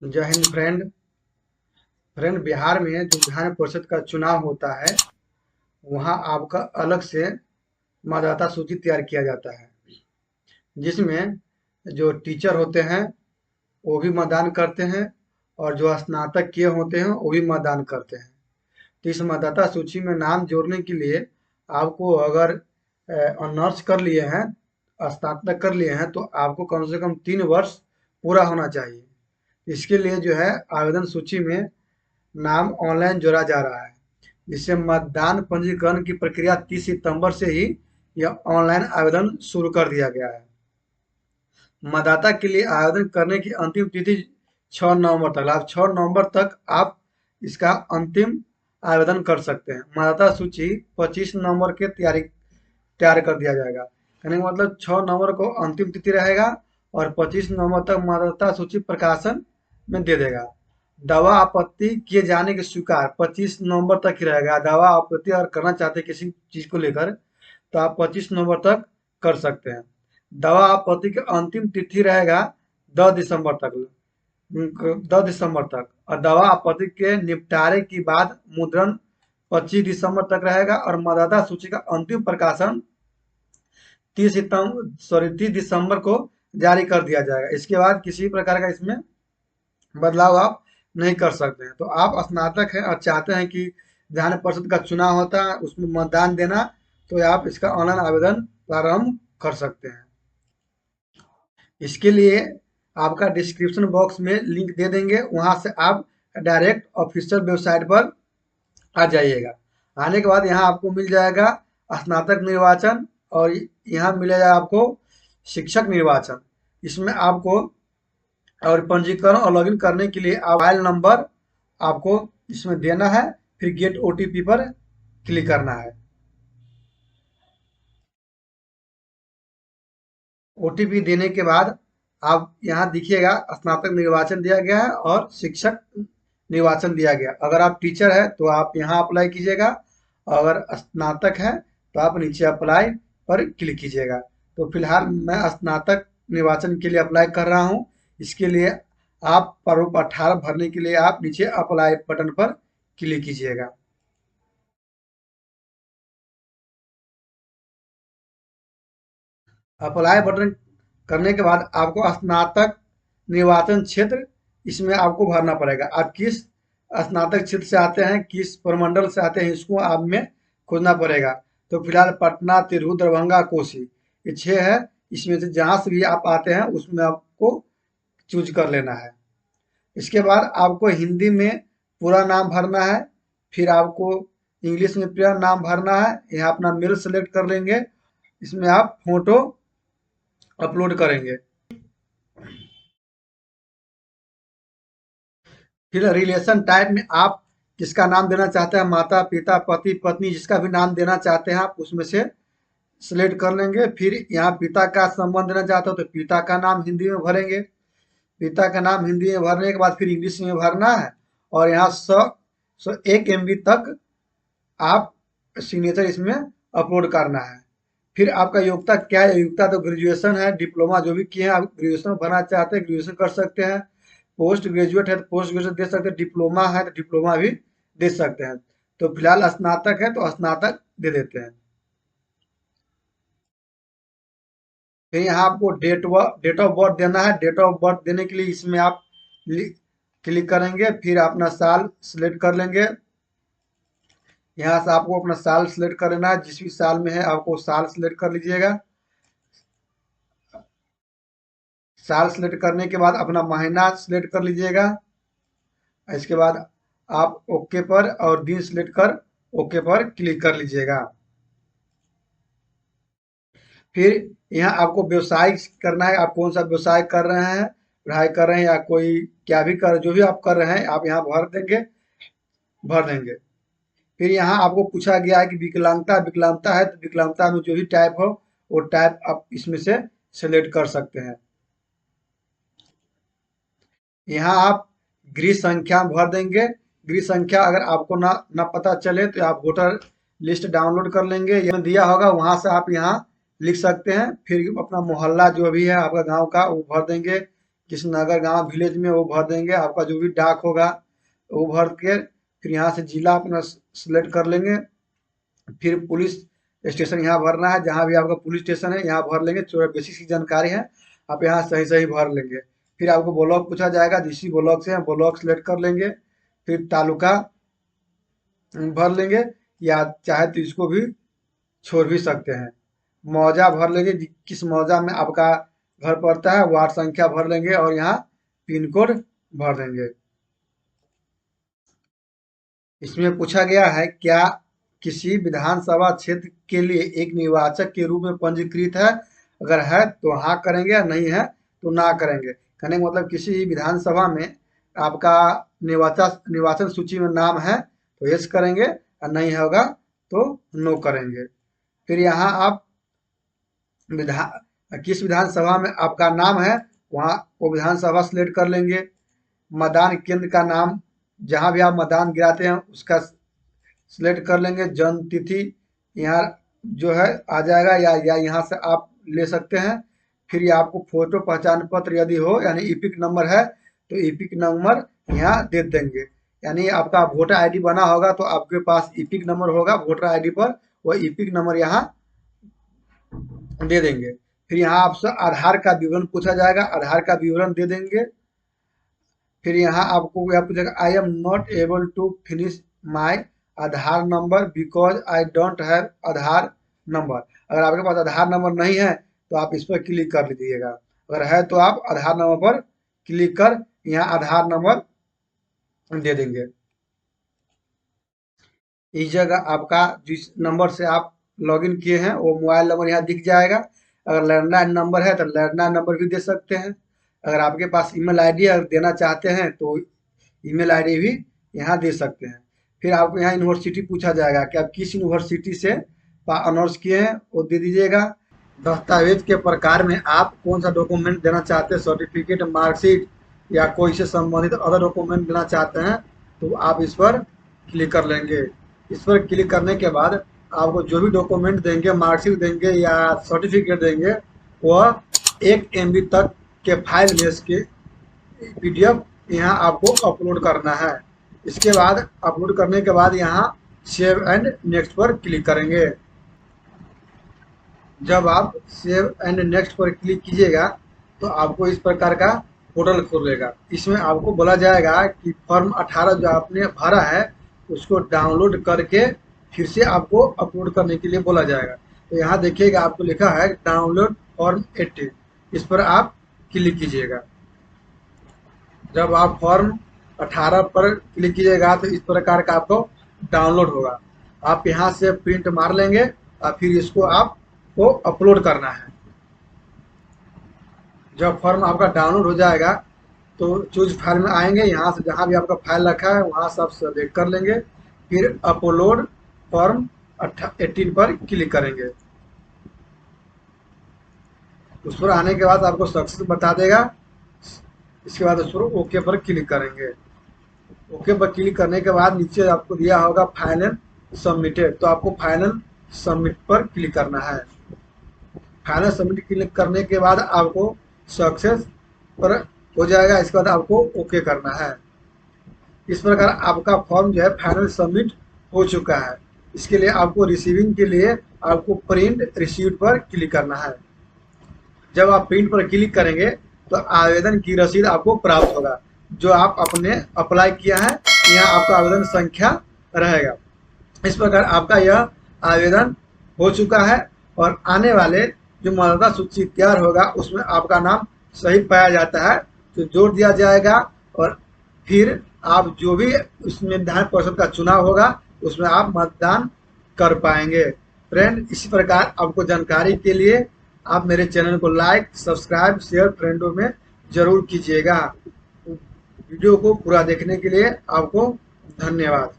जय हिंद फ्रेंड। बिहार में जो विधान परिषद का चुनाव होता है, वहाँ आपका अलग से मतदाता सूची तैयार किया जाता है, जिसमें जो टीचर होते हैं वो भी मतदान करते हैं और जो स्नातक किए होते हैं वो भी मतदान करते हैं। तो इस मतदाता सूची में नाम जोड़ने के लिए आपको अगर ऑनर्स कर लिए हैं, स्नातक कर लिए हैं, तो आपको कम से कम 3 वर्ष पूरा होना चाहिए। इसके लिए जो है आवेदन सूची में नाम ऑनलाइन जोड़ा जा रहा है, जिससे मतदान पंजीकरण की प्रक्रिया 30 सितंबर से ही यह ऑनलाइन आवेदन शुरू कर दिया गया है। मतदाता के लिए आवेदन करने की अंतिम तिथि 6 नवंबर तक, आप 6 नवंबर तक आप इसका अंतिम आवेदन कर सकते हैं। मतदाता सूची 25 नवंबर के तैयार कर दिया जाएगा। कहने का मतलब 6 नवंबर को अंतिम तिथि रहेगा और 25 नवंबर तक मतदाता सूची प्रकाशन में दे देगा। दावा आपत्ति किए जाने के स्वीकार 25 नवंबर तक ही रहेगा। दावा आपत्ति अगर करना चाहते हैं किसी चीज को लेकर, तो आप 25 नवंबर तक कर सकते हैं। दावा आपत्ति की अंतिम तिथि रहेगा 10 दिसंबर तक। 10 दिसंबर तक, और दावा आपत्ति के निपटारे के बाद मुद्रण 25 दिसंबर तक रहेगा और मतदाता सूची का अंतिम प्रकाशन 30 दिसंबर को जारी कर दिया जाएगा। इसके बाद किसी प्रकार का इसमें बदलाव आप नहीं कर सकते हैं। तो आप स्नातक हैं और चाहते हैं कि विधान परिषद का चुनाव होता है उसमें मतदान देना, तो आप इसका ऑनलाइन आवेदन प्रारंभ कर सकते हैं। इसके लिए आपका डिस्क्रिप्शन बॉक्स में लिंक दे देंगे, वहां से आप डायरेक्ट ऑफिशियल वेबसाइट पर आ जाइएगा। आने के बाद यहाँ आपको मिल जाएगा स्नातक निर्वाचन और यहाँ मिलेगा आपको शिक्षक निर्वाचन। इसमें आपको और पंजीकरण और लॉगिन करने के लिए मोबाइल नंबर आपको इसमें देना है, फिर गेट ओटीपी पर क्लिक करना है। ओटीपी देने के बाद आप यहाँ देखिएगा स्नातक निर्वाचन दिया गया है और शिक्षक निर्वाचन दिया गया। अगर आप टीचर है तो आप यहाँ अप्लाई कीजिएगा, अगर स्नातक है तो आप नीचे अप्लाई पर क्लिक कीजिएगा। तो फिलहाल मैं स्नातक निर्वाचन के लिए अप्लाई कर रहा हूँ। इसके लिए आप प्रारूप 18 भरने के लिए आप नीचे अप्लाई बटन पर क्लिक कीजिएगा। अप्लाई बटन करने के बाद आपको स्नातक निर्वाचन क्षेत्र इसमें आपको भरना पड़ेगा। आप किस स्नातक क्षेत्र से आते हैं, किस प्रमंडल से आते हैं, इसको आप में खोजना पड़ेगा। तो फिलहाल पटना, तिरहुत, दरभंगा, कोसी, ये 6 है। इसमें से जहाँ से भी आप आते हैं उसमें आपको चूज कर लेना है। इसके बाद आपको हिंदी में पूरा नाम भरना है, फिर आपको इंग्लिश में पूरा नाम भरना है। यहाँ अपना मेल सेलेक्ट कर लेंगे, इसमें आप फोटो अपलोड करेंगे। फिर रिलेशन टाइप में आप किसका नाम देना चाहते हैं, माता पिता पति पत्नी, जिसका भी नाम देना चाहते हैं आप उसमें से सिलेक्ट कर लेंगे। फिर यहाँ पिता का संबंध देना चाहते हो तो पिता का नाम हिंदी में भरेंगे। पिता का नाम हिंदी में भरने के बाद फिर इंग्लिश में भरना है और यहाँ 1 MB तक आप सिग्नेचर इसमें अपलोड करना है। फिर आपका योग्यता क्या है, योग्यता तो ग्रेजुएशन है, डिप्लोमा जो भी किए हैं, आप ग्रेजुएशन भरना चाहते हैं ग्रेजुएशन कर सकते हैं। पोस्ट ग्रेजुएट है तो पोस्ट ग्रेजुएट दे सकते हैं, डिप्लोमा है तो डिप्लोमा भी दे सकते हैं। तो फिलहाल स्नातक है तो स्नातक दे देते हैं। फिर यहाँ आपको डेट ऑफ बर्थ देना है। डेट ऑफ बर्थ देने के लिए इसमें आप क्लिक करेंगे, फिर अपना साल सिलेक्ट कर लेंगे। यहाँ से आपको अपना साल सिलेक्ट कर लेना है, जिस भी साल में है आपको साल सिलेक्ट कर लीजिएगा। साल सिलेक्ट करने के बाद अपना महीना सिलेक्ट कर लीजिएगा। इसके बाद आप ओके पर और दिन सिलेक्ट कर ओके पर क्लिक कर लीजिएगा। फिर यहाँ आपको व्यवसाय करना है, आप कौन सा व्यवसाय कर रहे हैं, पढ़ाई कर रहे हैं या कोई क्या भी कर, जो भी आप कर रहे हैं आप यहाँ भर देंगे। फिर यहाँ आपको पूछा गया है कि विकलांगता है तो विकलांगता में जो भी टाइप हो वो टाइप आप इसमें से सिलेक्ट कर सकते हैं। यहाँ आप गृह संख्या भर देंगे। गृह संख्या अगर आपको ना पता चले तो आप वोटर लिस्ट डाउनलोड कर लेंगे, यहाँ दिया होगा वहां से आप यहाँ लिख सकते हैं। फिर अपना मोहल्ला जो भी है आपका गांव का वो भर देंगे, किस नगर गांव विलेज में वो भर देंगे। आपका जो भी डाक होगा वो भर के फिर यहाँ से जिला अपना सिलेक्ट कर लेंगे। फिर पुलिस स्टेशन यहाँ भरना है, जहाँ भी आपका पुलिस स्टेशन है यहाँ भर लेंगे। जो बेसिक सी जानकारी है आप यहाँ सही सही भर लेंगे। फिर आपको ब्लॉक पूछा जाएगा, जिस ब्लॉक से ब्लॉक सेलेक्ट कर लेंगे। फिर तालुका भर लेंगे, या चाहे तो इसको भी छोड़ भी सकते हैं। मौजा भर लेंगे, किस मौजा में आपका घर पड़ता है, वार्ड संख्या भर लेंगे और यहाँ पिन कोड भर देंगे। इसमें पूछा गया है, क्या किसी विधानसभा क्षेत्र के लिए एक निर्वाचक के रूप में पंजीकृत है? अगर है तो हाँ करेंगे, नहीं है तो ना करेंगे। कहने का मतलब किसी विधानसभा में आपका निर्वाचन सूची में नाम है तो यस करेंगे, और नहीं होगा तो नो करेंगे। फिर यहाँ आप किस विधानसभा में आपका नाम है वहाँ वो विधानसभा सिलेक्ट कर लेंगे। मतदान केंद्र का नाम, जहाँ भी आप मतदान गिराते हैं उसका सिलेक्ट कर लेंगे। जन्म तिथि यहाँ जो है आ जाएगा, या यहाँ से आप ले सकते हैं। फिर ये आपको फोटो पहचान पत्र यदि हो, यानी ईपिक नंबर है तो ईपिक नंबर यहाँ दे देंगे। यानी आपका वोटर आईडी बना होगा तो आपके पास ईपिक नंबर होगा वोटर आईडी पर, वह ईपिक नंबर यहाँ दे देंगे। फिर यहाँ आपसे आधार का विवरण पूछा जाएगा, आधार का विवरण दे देंगे। फिर यहाँ आपको यह पूछेगा, I am not able to finish my Aadhaar number because I don't have Aadhaar number. अगर आपके पास आधार नंबर नहीं है तो आप इस पर क्लिक कर लीजिएगा, अगर है तो आप आधार नंबर पर क्लिक कर यहाँ आधार नंबर दे देंगे। इस जगह आपका जिस नंबर से आप लॉगिन किए हैं वो मोबाइल नंबर यहाँ दिख जाएगा। अगर लैंडलाइन नंबर है तो लैंडलाइन नंबर भी दे सकते हैं। अगर आपके पास ईमेल आईडी अगर देना चाहते हैं तो ईमेल आईडी भी यहाँ दे सकते हैं। फिर आपको यहाँ यूनिवर्सिटी पूछा जाएगा कि आप किस यूनिवर्सिटी से ऑनर्स किए हैं वो दे दीजिएगा। दस्तावेज के प्रकार में आप कौन सा डॉक्यूमेंट देना चाहते हैं, सर्टिफिकेट, मार्कशीट या कोई से संबंधित अदर डॉक्यूमेंट देना चाहते हैं तो आप इस पर क्लिक कर लेंगे। इस पर क्लिक करने के बाद आपको जो भी डॉक्यूमेंट देंगे, मार्कशीट देंगे या सर्टिफिकेट देंगे, वह 1 MB तक के फाइल में इसके PDF यहाँ आपको अपलोड करना है। इसके बाद अपलोड करने के बाद यहाँ सेव एंड नेक्स्ट पर क्लिक करेंगे। जब आप सेव एंड नेक्स्ट पर क्लिक कीजिएगा तो आपको इस प्रकार का पोर्टल खुलेगा। इसमें आपको बोला जाएगा कि फॉर्म 18 जो आपने भरा है उसको डाउनलोड करके फिर से आपको अपलोड करने के लिए बोला जाएगा। तो यहाँ देखिएगा आपको लिखा है डाउनलोड फॉर्म 18, इस पर आप क्लिक कीजिएगा। जब आप फॉर्म 18 पर क्लिक कीजिएगा तो इस प्रकार का आपको डाउनलोड होगा। आप यहाँ से प्रिंट मार लेंगे और फिर इसको आपको अपलोड करना है। जब फॉर्म आपका डाउनलोड हो जाएगा तो चूज फाइल में आएंगे, यहाँ से जहाँ भी आपका फाइल रखा है वहाँ से आप सेलेक्ट कर लेंगे। फिर अपलोड फॉर्म 18 पर क्लिक करेंगे। उस पर आने के बाद आपको सक्सेस बता देगा। इसके बाद उस पर ओके पर क्लिक करेंगे। ओके पर क्लिक करने के बाद नीचे आपको दिया होगा फाइनल सबमिटेड, तो आपको फाइनल सबमिट पर क्लिक करना है। फाइनल सबमिट क्लिक करने के बाद आपको सक्सेस पर हो जाएगा। इसके बाद आपको ओके करना है। इस प्रकार आपका फॉर्म जो है फाइनल सबमिट हो चुका है। इसके लिए आपको रिसीविंग के लिए आपको प्रिंट रिसीव्ड पर क्लिक करना है। जब आप प्रिंट पर क्लिक करेंगे तो आवेदन की रसीद आपको प्राप्त होगा। जो आप अपने अप्लाई किया है यहाँ आपका आवेदन संख्या रहेगा। इस प्रकार आपका यह आवेदन हो चुका है और आने वाले जो मतदाता सूची तैयार होगा उसमें आपका नाम सही पाया जाता है तो जोड़ दिया जाएगा और फिर आप जो भी उसमें विधान परिषद का चुनाव होगा उसमें आप मतदान कर पाएंगे। फ्रेंड, इसी प्रकार आपको जानकारी के लिए आप मेरे चैनल को लाइक, सब्सक्राइब, शेयर फ्रेंडों में जरूर कीजिएगा। वीडियो को पूरा देखने के लिए आपको धन्यवाद।